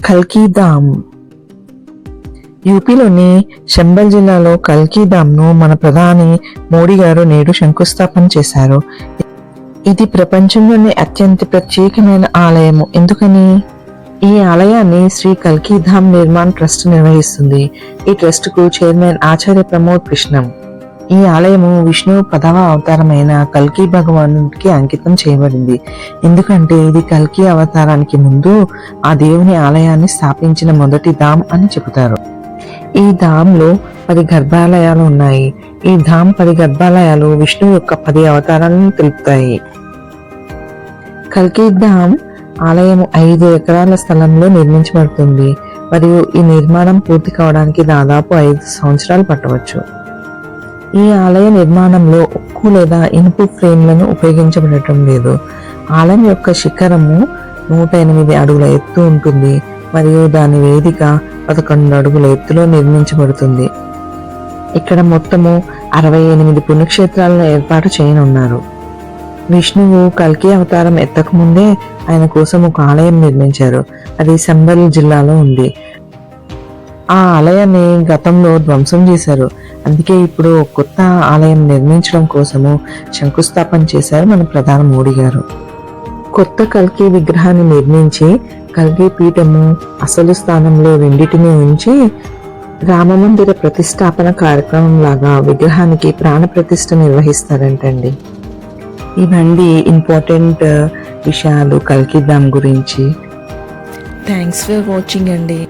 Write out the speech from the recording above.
కల్కి ధామ్. యూపీలోని చంబల్ జిల్లాలో కల్కి ధామ్ను మన ప్రధాని మోడీ గారు నేడు శంకుస్థాపన చేశారు. ఇది ప్రపంచంలోనే అత్యంత ప్రత్యేకమైన ఆలయము. ఎందుకని? ఈ ఆలయాన్ని శ్రీ కల్కి ధామ్ నిర్మాణ్ ట్రస్ట్ నిర్వహిస్తుంది. ఈ ట్రస్ట్ కు చైర్మన్ ఆచార్య ప్రమోద్ కృష్ణం. ఈ ఆలయము విష్ణువు 10వ అవతారమైన కల్కి భగవానుడికి అంకితం చేయబడింది. ఎందుకంటే ఇది కల్కి అవతారానికి ముందు ఆ దేవుని ఆలయాన్ని స్థాపించిన మొదటి ధామ్ అని చెబుతారు. ఈ ధామ్ లో 10 గర్భాలయాలు ఉన్నాయి. ఈ ధామ్ 10 గర్భాలయాలు విష్ణువు యొక్క 10 అవతారాలను తెలుపుతాయి. కల్కి ధామ్ ఆలయం 5 ఎకరాల స్థలంలో నిర్మించబడుతుంది మరియు ఈ నిర్మాణం పూర్తి కావడానికి దాదాపు 5 సంవత్సరాలు పట్టవచ్చు. ఈ ఆలయ నిర్మాణంలో ఉక్కు లేదా ఇనుపు ఫ్రేమ్లను ఉపయోగించబడటం లేదు. ఆలయం యొక్క శిఖరము 108 అడుగుల ఎత్తు ఉంటుంది మరియు దాని వేదిక 11 అడుగుల ఎత్తులో నిర్మించబడుతుంది. ఇక్కడ మొత్తము 68 పుణ్యక్షేత్రాలను ఏర్పాటు చేయనున్నారు. విష్ణువు కల్కి అవతారం ఎత్తక ముందే ఆయన కోసం ఒక ఆలయం నిర్మించారు. అది చంబల్ జిల్లాలో ఉంది. ఆ ఆలయాన్ని గతంలో ధ్వంసం చేశారు. అందుకే ఇప్పుడు కొత్త ఆలయం నిర్మించడం కోసము శంకుస్థాపన చేశారు మన ప్రధాని మోడీ గారు. కొత్త కల్కి విగ్రహాన్ని నిర్మించి కల్కి పీఠము అసలు స్థానంలో రెండింటిని ఉంచి రామమందిర ప్రతిష్టాపన కార్యక్రమం లాగా విగ్రహానికి ప్రాణ ప్రతిష్ఠ నిర్వహిస్తారంటండి. ఇవన్నీ ఇంపార్టెంట్ విషయాలు కల్కి ధామ్ గురించి. థ్యాంక్స్ ఫర్ వాచింగ్ అండి.